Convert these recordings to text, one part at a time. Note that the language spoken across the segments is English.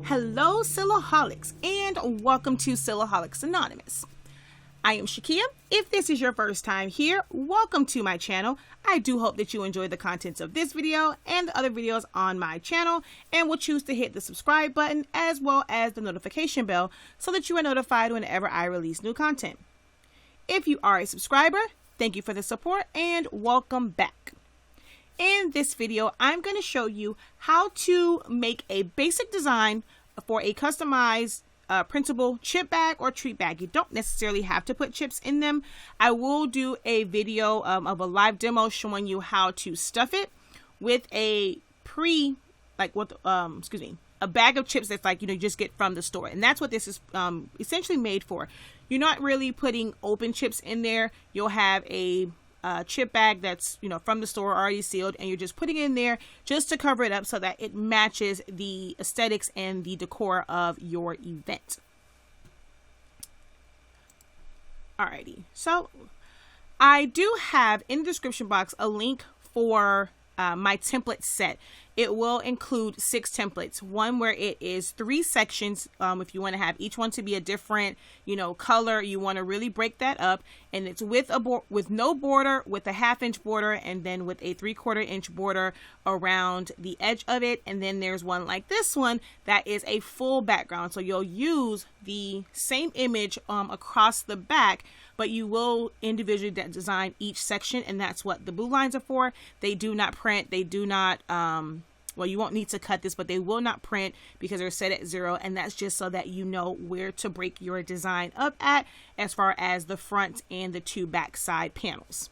Hello Silaholics and welcome to SILaholics Anonymous. I am Shakia. If this is your first time here, welcome to my channel. I do hope that you enjoy the contents of this video and the other videos on my channel and will choose to hit the subscribe button as well as the notification bell so that you are notified whenever I release new content. If you are a subscriber, thank you for the support and welcome back. In this video, I'm going to show you how to make a basic design for a customized printable chip bag or treat bag. You don't necessarily have to put chips in them. I will do a video of a live demo showing you how to stuff it with a a bag of chips that's like, you just get from the store. And that's what this is essentially made for. You're not really putting open chips in there. You'll have a chip bag that's from the store already sealed, and you're just putting it in there just to cover it up so that it matches the aesthetics and the decor of your event. Alrighty, so I do have in the description box a link for my template set. It will include 6 templates, one where it is 3 sections. If you want to have each one to be a different, color, you want to really break that up. And it's with no border, with a 1/2 inch border, and then with a 3/4 inch border around the edge of it. And then there's one like this one that is a full background. So you'll use the same image across the back, but you will individually design each section, and that's what the blue lines are for. They do not print. They do not, well, you won't need to cut this, but they will not print because they're set at 0, and that's just so that you know where to break your design up at as far as the front and the 2 back side panels.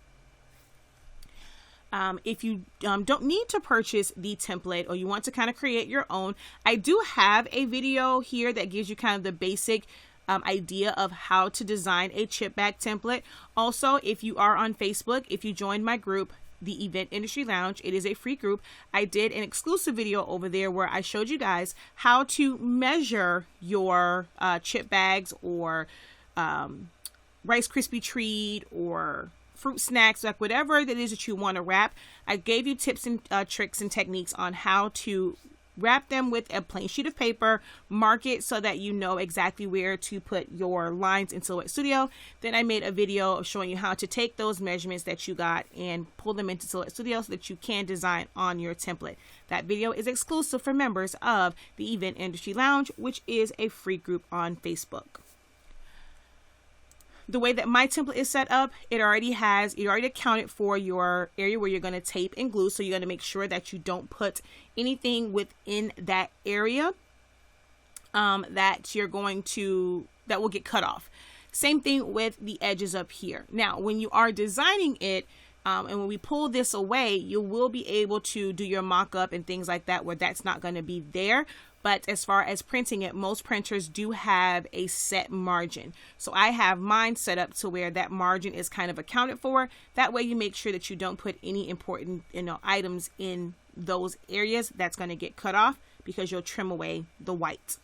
If you don't need to purchase the template or you want to kind of create your own, I do have a video here that gives you kind of the basic idea of how to design a chip bag template. Also, if you are on Facebook, if you join my group, the Event Industry Lounge, it is a free group. I did an exclusive video over there where I showed you guys how to measure your chip bags or Rice Krispie treat or fruit snacks, like whatever it is that you want to wrap. I gave you tips and tricks and techniques on how to wrap them with a plain sheet of paper, mark it so that you know exactly where to put your lines in Silhouette Studio. Then I made a video of showing you how to take those measurements that you got and pull them into Silhouette Studio so that you can design on your template. That video is exclusive for members of the Event Industry Lounge, which is a free group on Facebook. The way that my template is set up, it already accounted for your area where you're going to tape and glue. So you're going to make sure that you don't put anything within that area that will get cut off. Same thing with the edges up here. Now, when you are designing it, and when we pull this away, you will be able to do your mock-up and things like that where that's not going to be there. But as far as printing it, most printers do have a set margin. So I have mine set up to where that margin is kind of accounted for. That way you make sure that you don't put any important items in those areas that's going to get cut off because you'll trim away the white.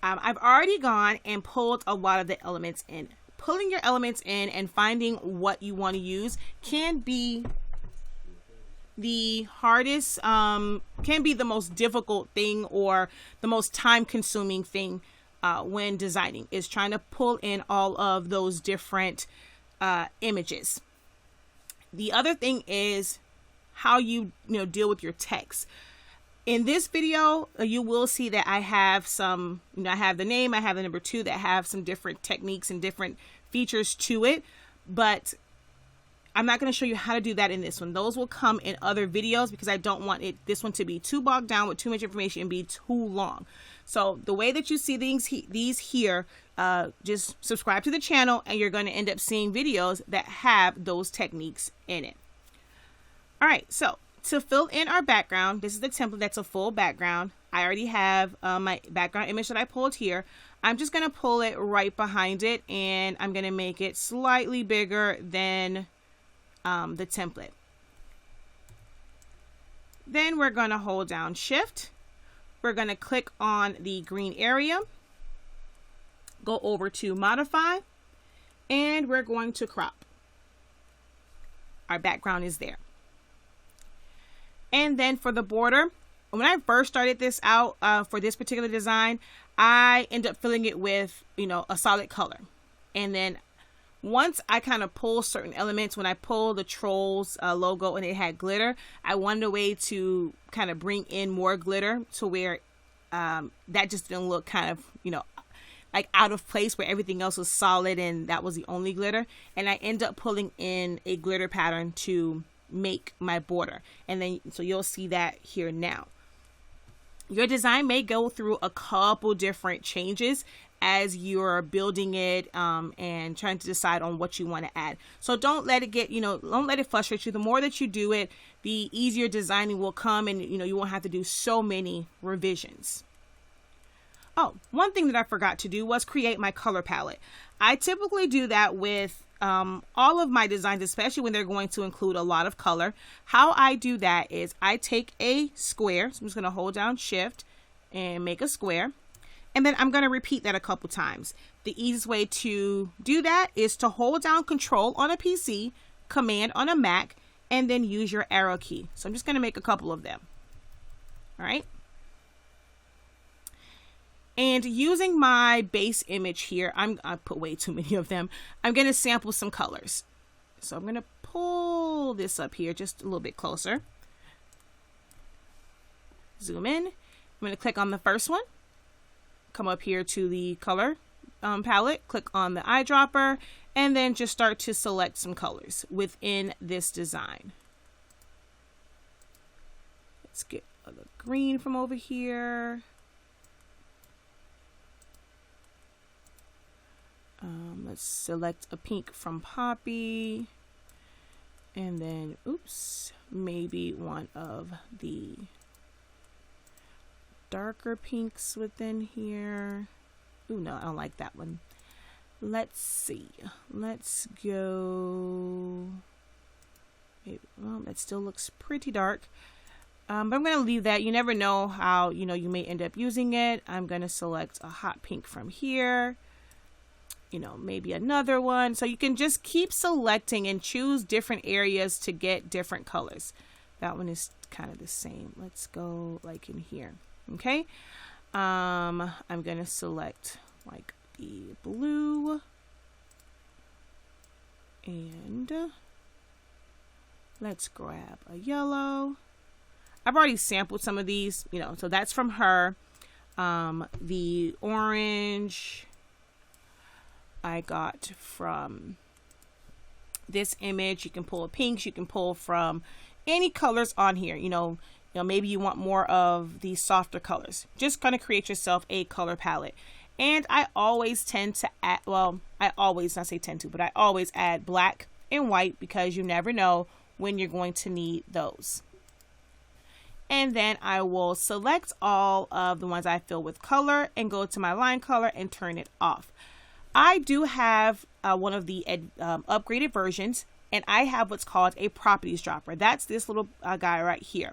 I've already gone and pulled a lot of the elements in. Pulling your elements in and finding what you want to use can be the hardest, can be the most difficult thing or the most time-consuming thing when designing, is trying to pull in all of those different images. The other thing is how you deal with your text. In this video, you will see that I have some, I have the name, I have the number 2 that have some different techniques and different features to it, but I'm not going to show you how to do that in this one. Those will come in other videos because I don't want this one to be too bogged down with too much information and be too long. So the way that you see these here, just subscribe to the channel and you're going to end up seeing videos that have those techniques in it. All right, so to fill in our background, this is the template that's a full background. I already have my background image that I pulled here. I'm just going to pull it right behind it, and I'm going to make it slightly bigger than the template. Then we're going to hold down Shift. We're going to click on the green area, go over to Modify, and we're going to crop. Our background is there. And then for the border, when I first started this out for this particular design, I end up filling it with, you know, a solid color. And then once I kind of pull certain elements, when I pull the Trolls logo and it had glitter, I wanted a way to kind of bring in more glitter to where that just didn't look kind of, you know, like out of place, where everything else was solid and that was the only glitter. And I end up pulling in a glitter pattern to make my border. And then, so you'll see that here now. Your design may go through a couple different changes as you're building it and trying to decide on what you want to add. So don't let it get, you know, don't let it frustrate you. The more that you do it, the easier designing will come, and, you know, you won't have to do so many revisions. Oh, one thing that I forgot to do was create my color palette. I typically do that with all of my designs, especially when they're going to include a lot of color. How I do that is I take a square. So I'm just going to hold down Shift and make a square. And then I'm going to repeat that a couple times. The easiest way to do that is to hold down Control on a PC, Command on a Mac, and then use your arrow key. So I'm just going to make a couple of them. All right. And using my base image here, I put way too many of them. I'm going to sample some colors. So I'm going to pull this up here just a little bit closer. Zoom in. I'm going to click on the first one. Come up here to the color palette. Click on the eyedropper. And then just start to select some colors within this design. Let's get the green from over here. Let's select a pink from Poppy, and then, oops, maybe one of the darker pinks within here. Ooh, no, I don't like that one. Let's see. Let's go. Maybe, well, that still looks pretty dark. But I'm going to leave that. You never know how, you know, you may end up using it. I'm going to select a hot pink from here. You know, maybe another one. So you can just keep selecting and choose different areas to get different colors. That one is kind of the same. Let's go like in here. Okay. I'm going to select like the blue, and let's grab a yellow. I've already sampled some of these, you know, so that's from her. The orange I got from this image. You can pull a pinks, you can pull from any colors on here. You know, maybe you want more of these softer colors. Just kind of create yourself a color palette. And I always tend to add, well, I always, not say tend to, but I always add black and white, because you never know when you're going to need those. And then I will select all of the ones I fill with color and go to my line color and turn it off. I do have one of the upgraded versions, and I have what's called a properties dropper. That's this little guy right here.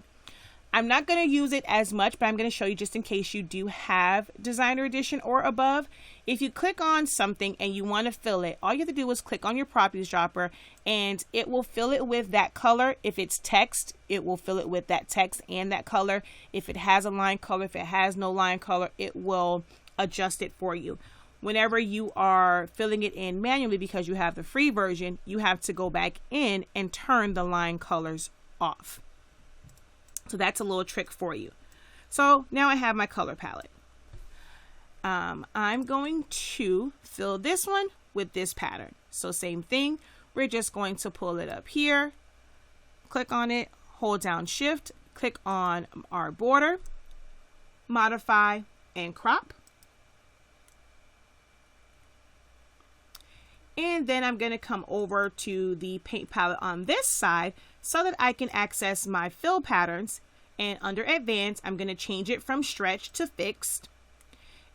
I'm not going to use it as much, but I'm going to show you just in case you do have Designer Edition or above. If you click on something and you want to fill it, all you have to do is click on your properties dropper, and it will fill it with that color. If it's text, it will fill it with that text and that color. If it has a line color, if it has no line color, it will adjust it for you. Whenever you are filling it in manually, because you have the free version, you have to go back in and turn the line colors off. So that's a little trick for you. So now I have my color palette. I'm going to fill this one with this pattern. So same thing. We're just going to pull it up here. Click on it, hold down Shift, click on our border, modify, and crop. And then I'm going to come over to the paint palette on this side so that I can access my fill patterns. And under Advanced, I'm going to change it from Stretch to Fixed.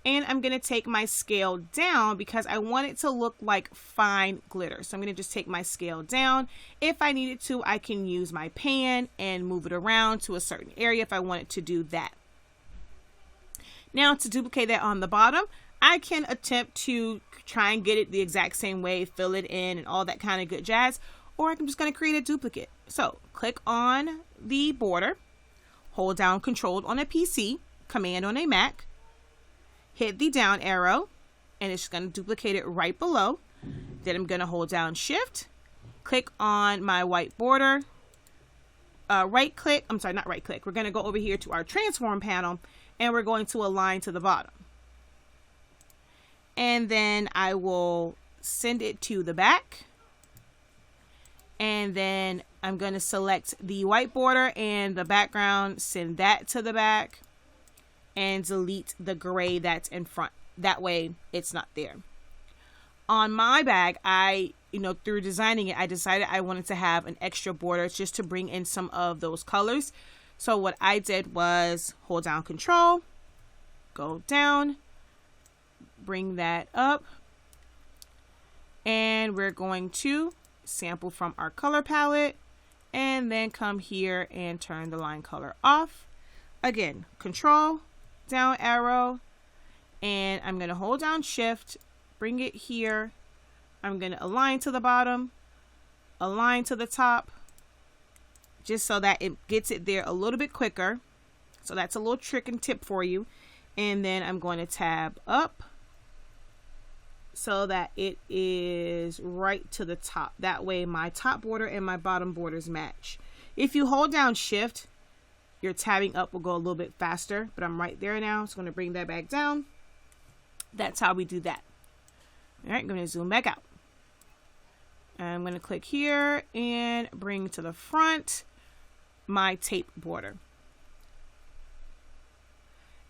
And I'm going to take my scale down because I want it to look like fine glitter. So I'm going to just take my scale down. If I needed to, I can use my pan and move it around to a certain area if I wanted to do that. Now to duplicate that on the bottom, I can attempt to try and get it the exact same way, fill it in and all that kind of good jazz, or I'm just going to create a duplicate. So click on the border, hold down Control on a PC, Command on a Mac, hit the down arrow, and it's going to duplicate it right below. Then I'm going to hold down Shift, click on my white border, right click, I'm sorry, not right click. We're going to go over here to our transform panel, and we're going to align to the bottom. And then I will send it to the back. And then I'm going to select the white border and the background, send that to the back, and delete the gray that's in front. That way it's not there. On my bag, through designing it, I decided I wanted to have an extra border just to bring in some of those colors. So what I did was hold down Control, go down, bring that up, and we're going to sample from our color palette, and then come here and turn the line color off. Again, Control, down arrow, and I'm going to hold down Shift, bring it here. I'm going to align to the bottom, align to the top, just so that it gets it there a little bit quicker. So that's a little trick and tip for you. And then I'm going to tab up so that it is right to the top. That way my top border and my bottom borders match. If you hold down Shift, your tabbing up will go a little bit faster, but I'm right there now. So I'm going to bring that back down. That's how we do that. All right, I'm going to zoom back out. I'm going to click here and bring to the front my tape border.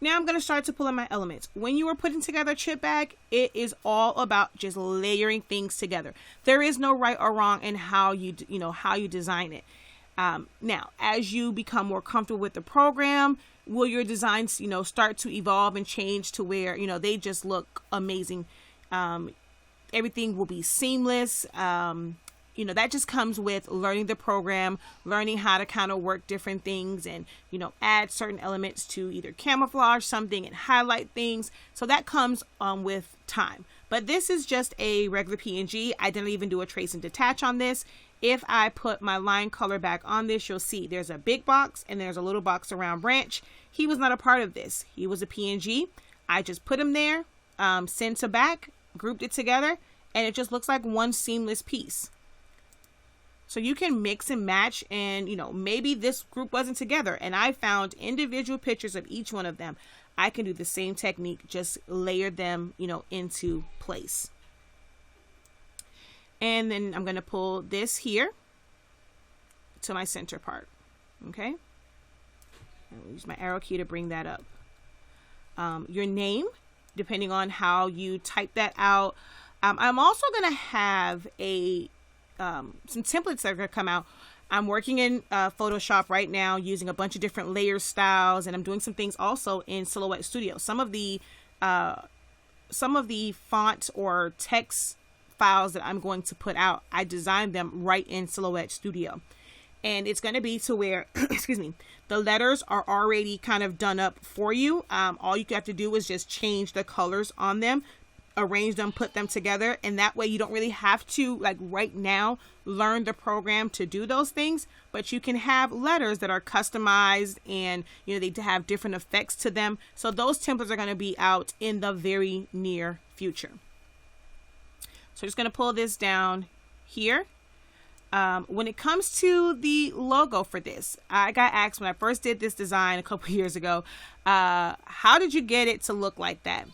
Now I'm going to start to pull in my elements. When you are putting together a chip bag, it is all about just layering things together. There is no right or wrong in how you design it. Now, as you become more comfortable with the program, will your designs, start to evolve and change to where, they just look amazing. Everything will be seamless. That just comes with learning the program, learning how to kind of work different things and, add certain elements to either camouflage something and highlight things. So that comes with time. But this is just a regular PNG. I didn't even do a trace and detach on this. If I put my line color back on this, you'll see there's a big box and there's a little box around Branch. He was not a part of this. He was a PNG. I just put him there, send to back, grouped it together, and it just looks like one seamless piece. So you can mix and match, and maybe this group wasn't together and I found individual pictures of each one of them. I can do the same technique, just layer them into place. And then I'm going to pull this here to my center part. Okay, I'll use my arrow key to bring that up. Your name, depending on how you type that out. I'm also going to have some templates that are going to come out. I'm working in Photoshop right now using a bunch of different layer styles, and I'm doing some things also in Silhouette Studio. Some of the font or text files that I'm going to put out, I designed them right in Silhouette Studio. And it's going to be to where, excuse me, the letters are already kind of done up for you. All you have to do is just change the colors on them, arrange them, put them together, and that way you don't really have to, like right now, learn the program to do those things, but you can have letters that are customized and they have different effects to them. So those templates are going to be out in the very near future. So just going to pull this down here. When it comes to the logo for this, I got asked when I first did this design a couple years ago, how did you get it to look like that?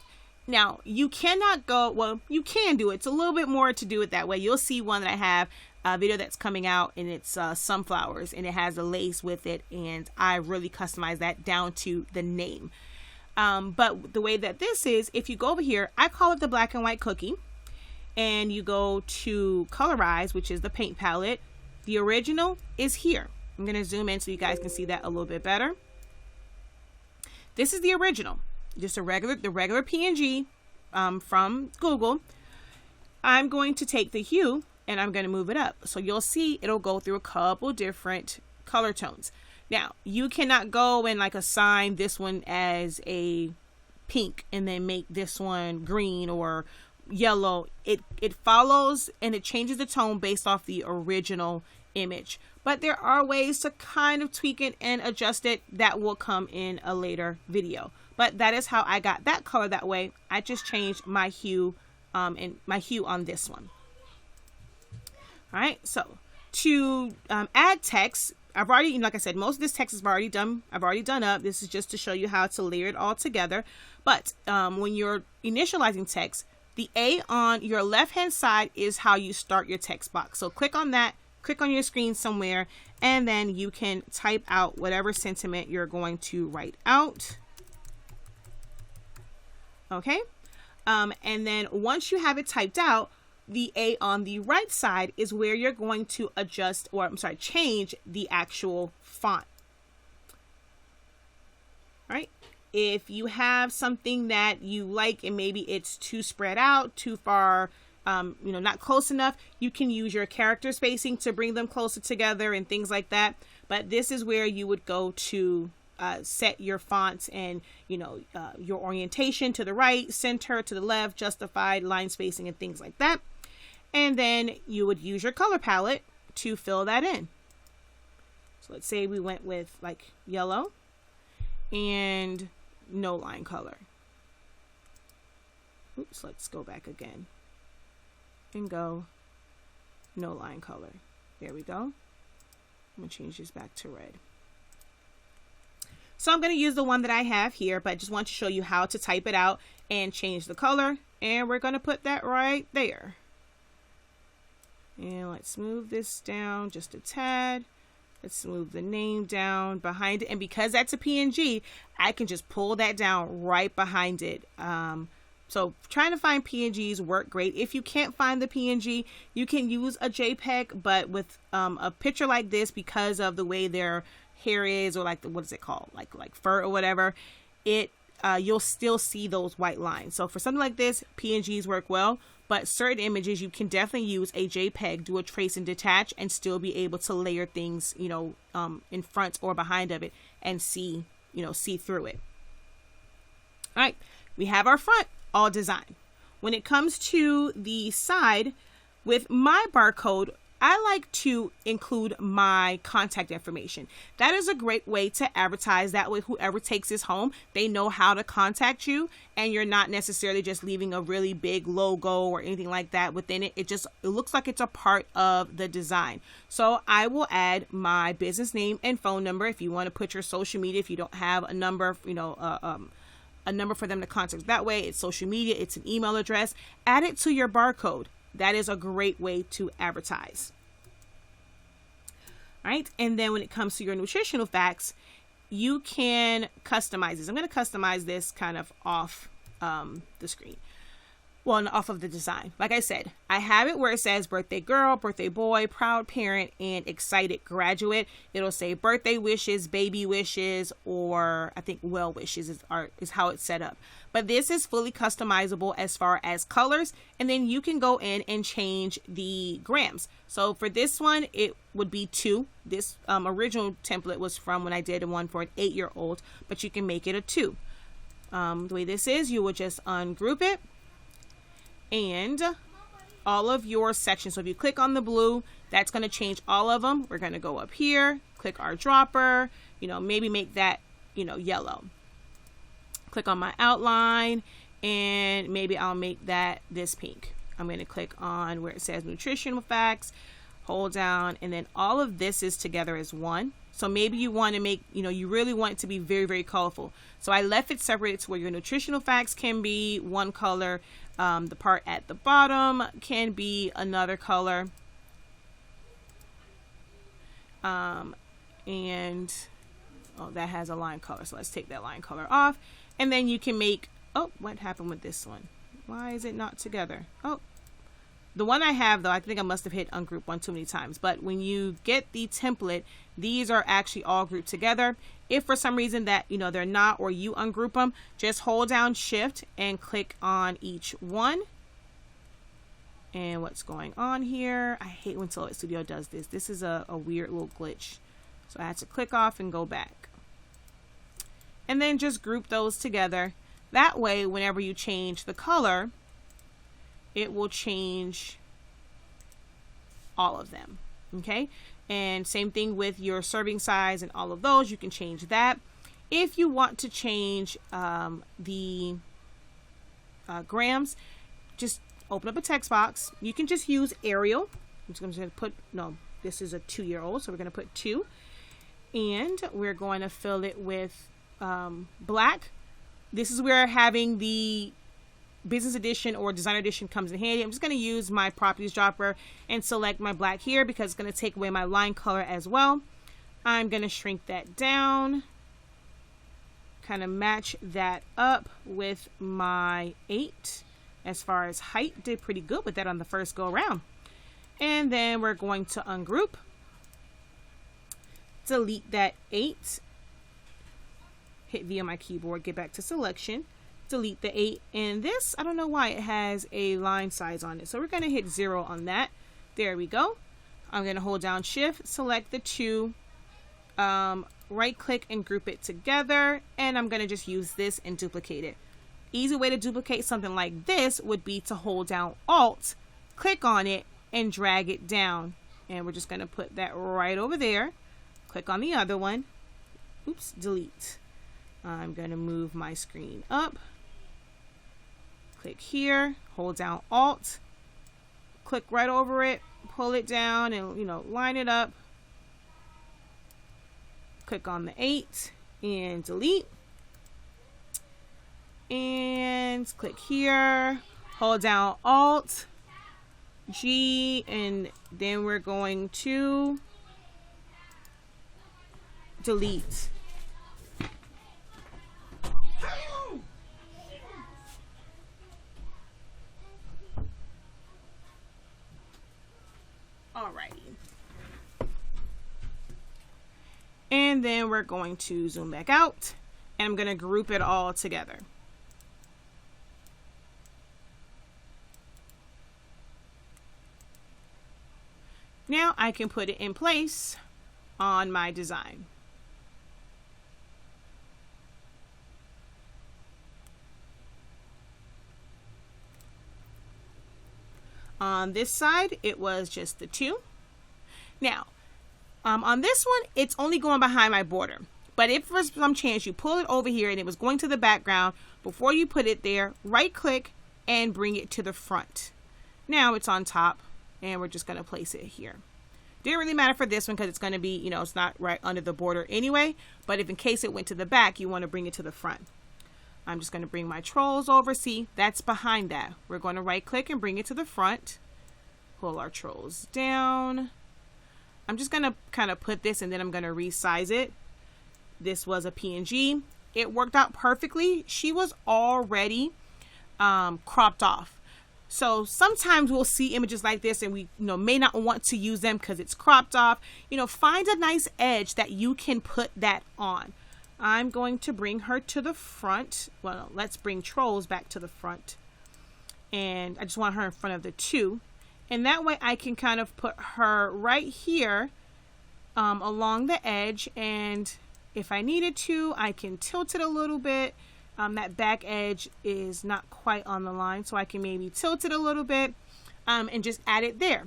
Now, you cannot go, well, you can do it. It's a little bit more to do it that way. You'll see one that I have, a video that's coming out, and it's sunflowers, and it has a lace with it, and I really customized that down to the name. But the way that this is, if you go over here, I call it the black and white cookie, and you go to colorize, which is the paint palette. The original is here. I'm going to zoom in so you guys can see that a little bit better. This is the original. Just the regular PNG from Google. I'm going to take the hue and I'm going to move it up. So you'll see it'll go through a couple different color tones. Now, you cannot go and like assign this one as a pink and then make this one green or yellow. It follows and it changes the tone based off the original image. But there are ways to kind of tweak it and adjust it that will come in a later video. But that is how I got that color that way. I just changed my hue and my hue on this one. All right, so to add text, I've already, like I said, most of this text is already done. I've already done up. This is just to show you how to layer it all together. But when you're initializing text, the A on your left-hand side is how you start your text box. So click on that, click on your screen somewhere, and then you can type out whatever sentiment you're going to write out. Okay, and then once you have it typed out, the A on the right side is where you're going to adjust, or I'm sorry, change the actual font. All right. If you have something that you like and maybe it's too spread out, too far, not close enough, you can use your character spacing to bring them closer together and things like that. But this is where you would go to set your fonts and, your orientation to the right, center, to the left, justified, line spacing, and things like that. And then you would use your color palette to fill that in. So let's say we went with like yellow and no line color. Oops, let's go back again and go no line color. There we go. I'm going to change this back to red. So I'm going to use the one that I have here, but I just want to show you how to type it out and change the color. And we're going to put that right there. And let's move this down just a tad. Let's move the name down behind it. And because that's a PNG, I can just pull that down right behind it. So trying to find PNGs work great. If you can't find the PNG, you can use a JPEG, but with a picture like this, because of the way their hair is, or like what is it called? Like fur or whatever, you'll still see those white lines. So for something like this, PNGs work well. But certain images, you can definitely use a JPEG, do a trace and detach, and still be able to layer things, in front or behind of it and see through it. All right, we have our front all designed. When it comes to the side, with my barcode, I like to include my contact information. That is a great way to advertise. That way, whoever takes this home, they know how to contact you, and you're not necessarily just leaving a really big logo or anything like that within it. It looks like it's a part of the design. So I will add my business name and phone number. If you want to put your social media, if you don't have a number, a number for them to contact that way, it's social media, it's an email address. Add it to your barcode. That is a great way to advertise. All right, and then when it comes to your nutritional facts, you can customize this. I'm going to customize this kind of off the screen. Well, off of the design. Like I said, I have it where it says birthday girl, birthday boy, proud parent, and excited graduate. It'll say birthday wishes, baby wishes, or I think well wishes is how it's set up. But this is fully customizable as far as colors, and then you can go in and change the grams. So for this one, it would be 2. This original template was from when I did one for an 8-year-old, but you can make it a 2. The way this is, you would just ungroup it. And all of your sections. So if you click on the blue, that's going to change all of them. We're going to go up here, click our dropper, maybe make that, yellow. Click on my outline, and maybe I'll make that this pink. I'm going to click on where it says nutritional facts, hold down, and then all of this is together as one. So maybe you want to make, you really want it to be very, very colorful. So I left it separated to where your nutritional facts can be one color. The part at the bottom can be another color. And that has a line color. So let's take that line color off. And then you can make, what happened with this one? Why is it not together? The one I have, though, I think I must have hit ungroup one too many times. But when you get the template, these are actually all grouped together. If for some reason that, they're not, or you ungroup them, just hold down shift and click on each one. And what's going on here? I hate when Silaholics Studio does this. This is a weird little glitch. So I have to click off and go back. And then just group those together. That way, whenever you change the color, it will change all of them. Okay? And same thing with your serving size and all of those. You can change that. If you want to change the grams, just open up a text box. You can just use Arial. I'm just going to put, no, this is a 2-year-old, so we're going to put 2. And we're going to fill it with black. This is where having the business edition or designer edition comes in handy. I'm just going to use my properties dropper and select my black here because it's going to take away my line color as well. I'm going to shrink that down, kind of match that up with my 8. As far as height, did pretty good with that on the first go around. And then we're going to ungroup, delete that 8, hit V on my keyboard, get back to selection, delete the 8, and this, I don't know why it has a line size on it, so we're going to hit 0 on that. There we go. I'm going to hold down shift, select the 2, right click and group it together, and I'm going to just use this and duplicate it. Easy way to duplicate something like this would be to hold down Alt, click on it, and drag it down. And we're just going to put that right over there. Click on the other one. Oops, delete. I'm going to move my screen up. Click here, hold down Alt, click right over it, pull it down and, line it up. Click on the 8 and delete. And click here, hold down Alt, G, and then we're going to delete. Alrighty. And then we're going to zoom back out, and I'm going to group it all together. Now I can put it in place on my design. On this side, it was just the 2. Now, on this one, it's only going behind my border. But if for some chance you pull it over here and it was going to the background, before you put it there, right click and bring it to the front. Now it's on top. And we're just going to place it here. Didn't really matter for this one because it's going to be, it's not right under the border anyway. But if in case it went to the back, you want to bring it to the front. I'm just going to bring my trolls over. See, that's behind that. We're going to right click and bring it to the front. Pull our trolls down. I'm just going to kind of put this and then I'm going to resize it. This was a PNG. It worked out perfectly. She was already cropped off. So sometimes we'll see images like this and we may not want to use them because it's cropped off. Find a nice edge that you can put that on. I'm going to bring her to the front. Well, let's bring trolls back to the front. And I just want her in front of the 2. And that way I can kind of put her right here along the edge. And if I needed to, I can tilt it a little bit. That back edge is not quite on the line, so I can maybe tilt it a little bit and just add it there.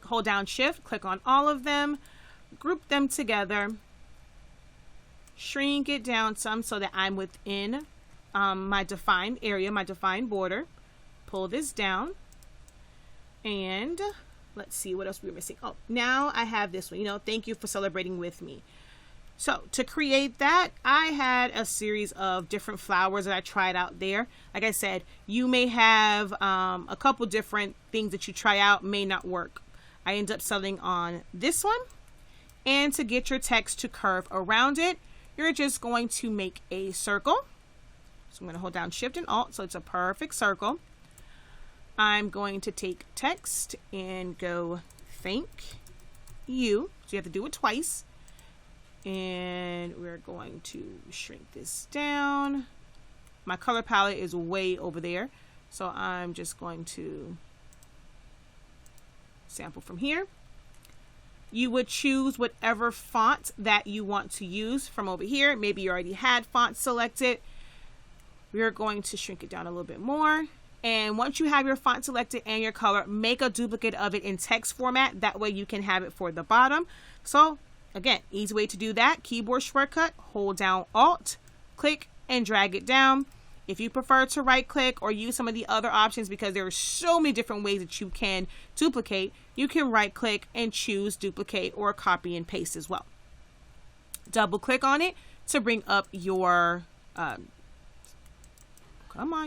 Hold down shift, click on all of them, group them together, shrink it down some so that I'm within my defined area, my defined border. Pull this down, and let's see what else we're missing. Oh, now I have this one. Thank you for celebrating with me. So to create that, I had a series of different flowers that I tried out there. Like I said, you may have a couple different things that you try out, may not work. I end up settling on this one. And to get your text to curve around it, you're just going to make a circle. So I'm going to hold down Shift and Alt so it's a perfect circle. I'm going to take text and go thank you. So you have to do it twice. And we're going to shrink this down. My color palette is way over there, so I'm just going to sample from here. You would choose whatever font that you want to use from over here. Maybe you already had font selected. We're going to shrink it down a little bit more And once you have your font selected and your color, make a duplicate of it in text format. That way you can have it for the bottom. So again, easy way to do that. Keyboard shortcut, hold down Alt, click and drag it down. If you prefer to right click or use some of the other options, because there are so many different ways that you can duplicate, you can right click and choose duplicate or copy and paste as well. Double click on it to bring up your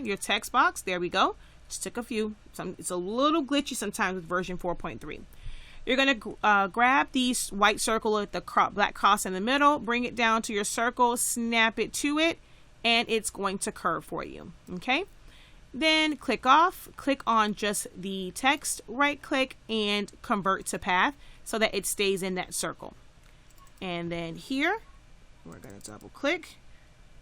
your text box. There we go. Just took a few. It's a little glitchy sometimes with version 4.3. You're going to grab the white circle with the black cross in the middle, bring it down to your circle, snap it to it, and it's going to curve for you. Okay. Then click on just the text, right click and convert to path so that it stays in that circle. And then here, we're going to double click,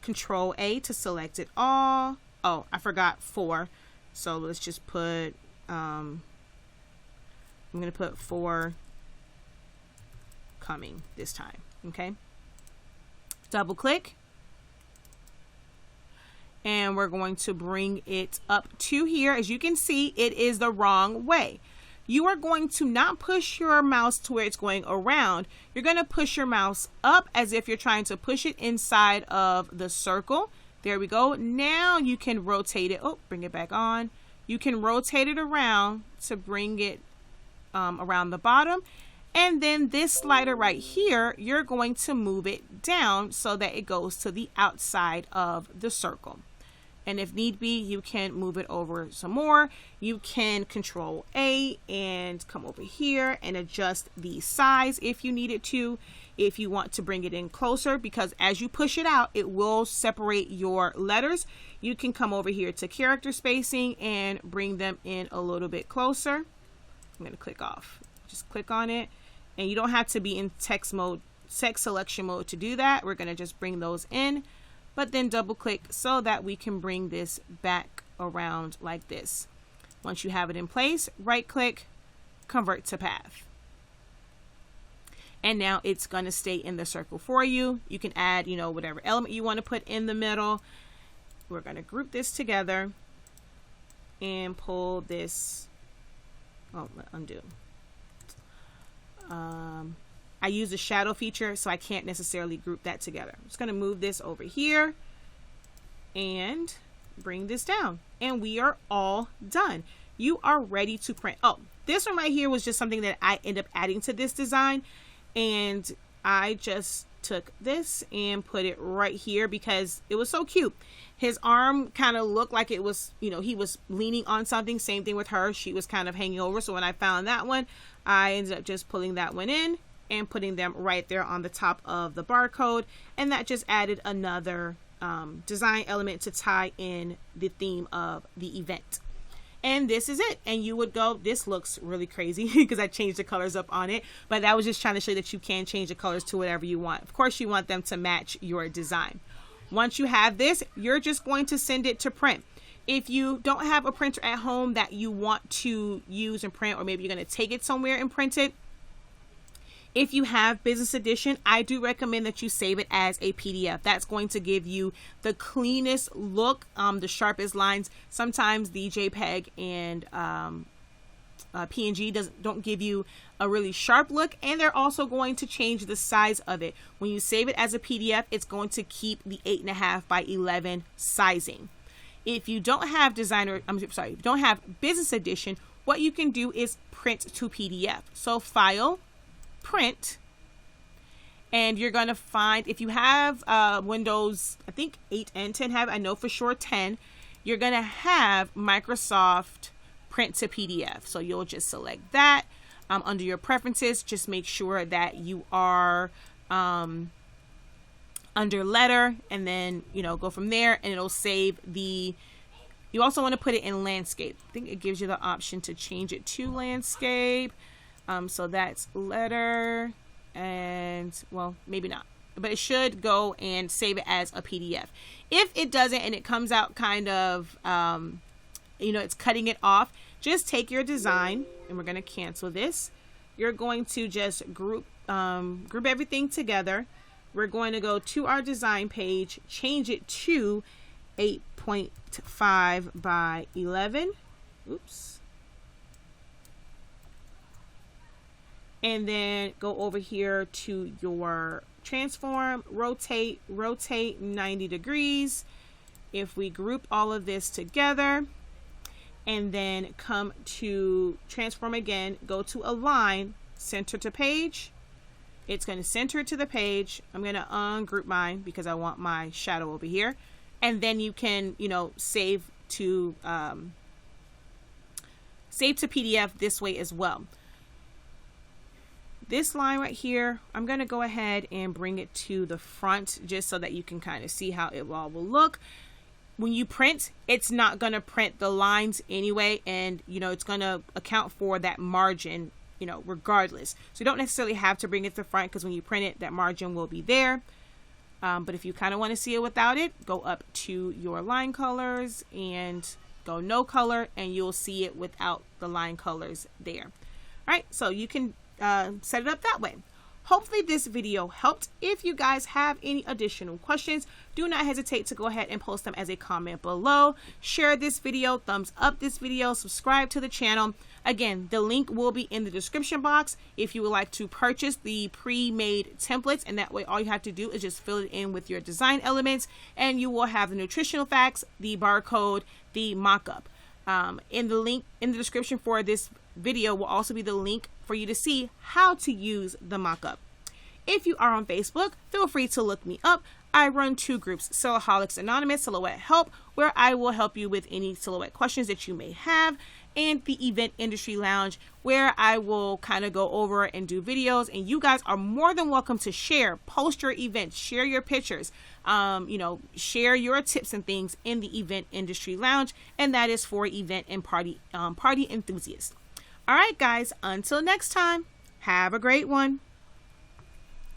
Control A to select it all. Oh, I forgot 4. So let's just put, I'm going to put 4 coming this time. Okay. Double click. And we're going to bring it up to here. As you can see, it is the wrong way. You are going to not push your mouse to where it's going around. You're going to push your mouse up as if you're trying to push it inside of the circle. There we go. Now you can rotate it. Oh, bring it back on. You can rotate it around to bring it around the bottom. And then this slider right here, you're going to move it down so that it goes to the outside of the circle. And if need be, you can move it over some more. You can Control A and come over here and adjust the size if you need it to, if you want to bring it in closer, because as you push it out, it will separate your letters. You can come over here to character spacing and bring them in a little bit closer. I'm going to click off. Just click on it. And you don't have to be in text selection mode to do that. We're going to just bring those in, but then double click so that we can bring this back around like this. Once you have it in place, right click, convert to path. And now it's going to stay in the circle for you. You can add, whatever element you want to put in the middle. We're going to group this together and pull this. Oh, undo. I use the shadow feature, so I can't necessarily group that together. I'm just going to move this over here and bring this down. And we are all done. You are ready to print. Oh, this one right here was just something that I end up adding to this design. And I just took this and put it right here because it was so cute. His arm kind of looked like it was, he was leaning on something. Same thing with her. She was kind of hanging over. So when I found that one, I ended up just pulling that one in and putting them right there on the top of the barcode. And that just added another design element to tie in the theme of the event. And this is it. And you would go, this looks really crazy because I changed the colors up on it. But that was just trying to show you that you can change the colors to whatever you want. Of course, you want them to match your design. Once you have this, you're just going to send it to print. If you don't have a printer at home that you want to use and print, or maybe you're going to take it somewhere and print it, if you have business edition, I do recommend that you save it as a PDF. That's going to give you the cleanest look, the sharpest lines. Sometimes the JPEG and PNG don't give you a really sharp look, and they're also going to change the size of it. When you save it as a PDF, it's going to keep the 8.5 by 11 sizing. If you don't have don't have business edition, what you can do is print to PDF. So file, print, and you're going to find, if you have Windows, I think 8 and 10 have, I know for sure 10, you're going to have Microsoft print to PDF. So you'll just select that. Under your preferences, just make sure that you are under letter, and then go from there, and it'll save the. You also want to put it in landscape. I think it gives you the option to change it to landscape. So that's letter, and well, maybe not, but it should go and save it as a PDF. If it doesn't and it comes out kind of it's cutting it off, just take your design, and we're going to cancel this. You're going to just group everything together. We're going to go to our design page, change it to 8.5 by 11. Oops. And then go over here to your transform, rotate 90 degrees. If we group all of this together and then come to transform again, go to align, center to page. It's going to center it to the page. I'm going to ungroup mine because I want my shadow over here. And then you can, you know, save to PDF this way as well. This line right here, I'm going to go ahead and bring it to the front just so that you can kind of see how it all will look. When you print, it's not going to print the lines anyway, and you know, it's going to account for that margin, you know, regardless. So you don't necessarily have to bring it to the front because when you print it, that margin will be there. But if you kind of want to see it without it, go up to your line colors and go no color, and you'll see it without the line colors there. All right, so you can set it up that way. Hopefully this video helped. If you guys have any additional questions, do not hesitate to go ahead and post them as a comment below. Share this video, thumbs up this video, subscribe to the channel. Again, the link will be in the description box if you would like to purchase the pre-made templates, and that way all you have to do is just fill it in with your design elements, and you will have the nutritional facts, the barcode, the mock-up. In the link in the description for this video will also be the link for you to see how to use the mock-up. If you are on Facebook, feel free to look me up. I run two groups, SILaholics Anonymous, Silhouette Help, where I will help you with any silhouette questions that you may have, and the Event Industry Lounge, where I will kind of go over and do videos, and you guys are more than welcome to share, post your events, share your pictures, you know, share your tips and things in the Event Industry Lounge, and that is for event and party enthusiasts. All right, guys, until next time, have a great one.